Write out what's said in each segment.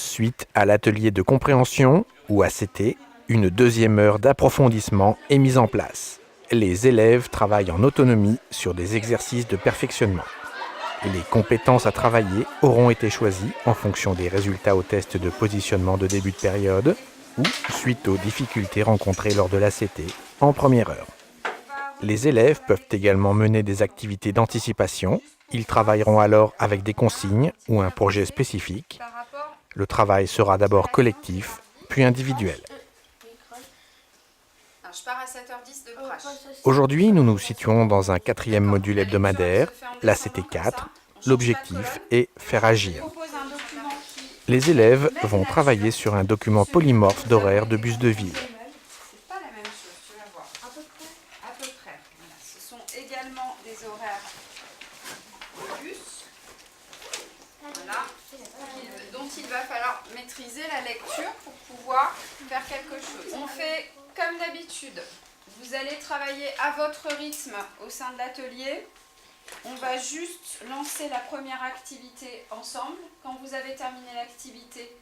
Suite à l'atelier de compréhension, ou ACT, une deuxième heure d'approfondissement est mise en place. Les élèves travaillent en autonomie sur des exercices de perfectionnement. Les compétences à travailler auront été choisies en fonction des résultats au test de positionnement de début de période ou suite aux difficultés rencontrées lors de l'ACT en première heure. Les élèves peuvent également mener des activités d'anticipation. Ils travailleront alors avec des consignes ou un projet spécifique. Le travail sera d'abord collectif, puis individuel. Je pars à 7h10 de Prache. Aujourd'hui, nous nous situons dans un 4e module hebdomadaire, l'ACT4. L'objectif est faire agir. Les élèves vont travailler sur un document polymorphe d'horaires de bus de ville. C'est pas la même chose, tu vas voir. À peu près. Voilà. Ce sont également des horaires de bus. Voilà. Dont il va falloir maîtriser la lecture pour pouvoir faire quelque chose. On fait comme d'habitude. Vous allez travailler à votre rythme au sein de l'atelier. On va juste lancer la première activité ensemble. Quand vous avez terminé l'activité,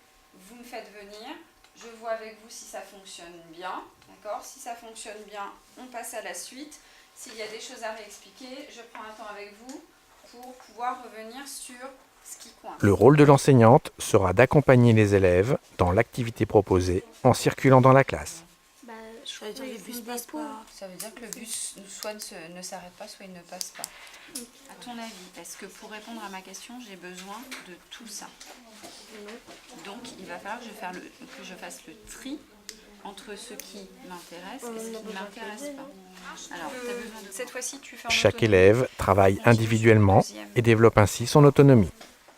vous me faites venir. Je vois avec vous si ça fonctionne bien. D'accord ? Si ça fonctionne bien, on passe à la suite. S'il y a des choses à réexpliquer, je prends un temps avec vous pour pouvoir revenir sur ce qui coince. Le rôle de l'enseignante sera d'accompagner les élèves dans l'activité proposée en circulant dans la classe. Ça veut dire que le bus passe pas. Ça veut dire que le bus soit ne s'arrête pas, soit il ne passe pas. À ton avis, est-ce que pour répondre à ma question, j'ai besoin de tout ça? Donc, il va falloir que je fasse le tri entre ce qui m'intéresse et ce qui ne m'intéresse pas. Alors, tu as besoin de... Cette fois-ci, tu fais en Chaque autonomie. élève travaille individuellement et développe ainsi son autonomie.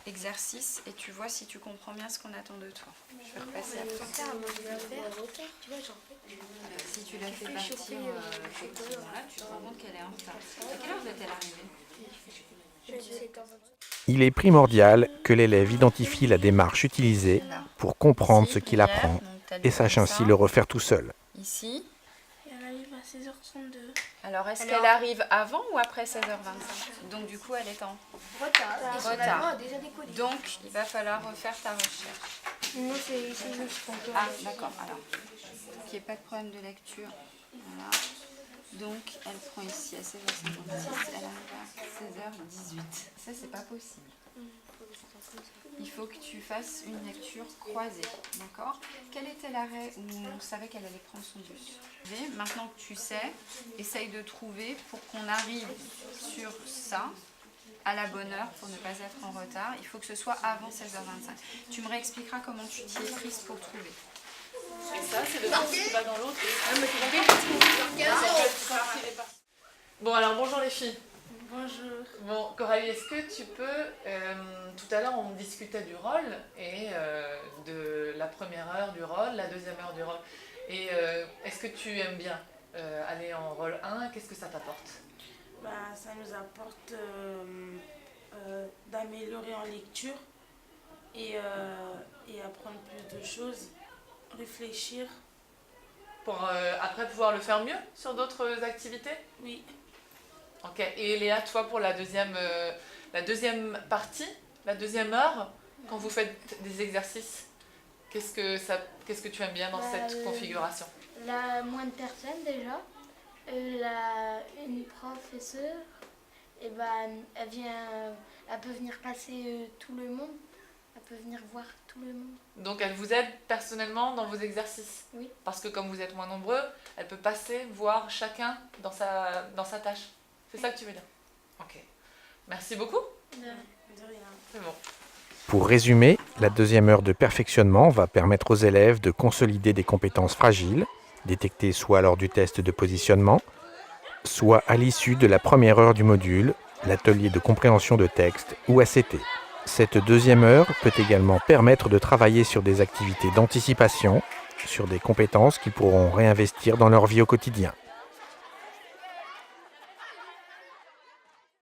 Exercice et tu vois si tu comprends bien ce qu'on attend de toi. Je vais repasser après. Si tu la fais partir effectivement là, tu te rends compte qu'elle est en retard. À quelle heure est-elle arrivée? Il est primordial que l'élève identifie la démarche utilisée pour comprendre ce qu'il apprend et sache ainsi le refaire tout seul. Ici. Elle arrive à 16h32. Alors, est-ce qu'elle arrive avant ou après 16h25? Donc, du coup, elle est en retard. Donc, il va falloir refaire ta recherche. Non, c'est juste encore. Ah, d'accord. Alors, qu'il n'y ait pas de problème de lecture. Voilà. Donc, elle prend ici à 16h56, elle arrive à 16h18. Ça, c'est pas possible. Il faut que tu fasses une lecture croisée, d'accord? Quel était l'arrêt où on savait qu'elle allait prendre son bus? Maintenant que tu sais, essaye de trouver pour qu'on arrive sur ça à la bonne heure pour ne pas être en retard. Il faut que ce soit avant 16h25. Tu me réexpliqueras comment tu t'y es prise pour trouver. Ça, c'est le sens qui va dans l'autre. Bon, alors bonjour les filles. Bonjour. Bon, Coralie, est-ce que tu peux... tout à l'heure, on discutait du rôle et de la première heure du rôle, la deuxième heure du rôle. Et est-ce que tu aimes bien aller en rôle 1? Qu'est-ce que ça t'apporte? Ça nous apporte d'améliorer en lecture et apprendre plus de choses, réfléchir. Pour après pouvoir le faire mieux sur d'autres activités? Oui. Ok, et Léa, toi pour la deuxième partie, la deuxième heure, quand vous faites des exercices, qu'est-ce que tu aimes bien dans cette configuration? Moins de personnes déjà, une professeure, elle peut venir passer tout le monde, elle peut venir voir tout le monde. Donc elle vous aide personnellement dans vos exercices? Oui. Parce que comme vous êtes moins nombreux, elle peut passer voir chacun dans sa tâche. C'est ça que tu veux dire? Ok. Merci beaucoup. De rien. C'est bon. Pour résumer, la deuxième heure de perfectionnement va permettre aux élèves de consolider des compétences fragiles, détectées soit lors du test de positionnement, soit à l'issue de la première heure du module, l'atelier de compréhension de texte ou ACT. Cette deuxième heure peut également permettre de travailler sur des activités d'anticipation, sur des compétences qu'ils pourront réinvestir dans leur vie au quotidien.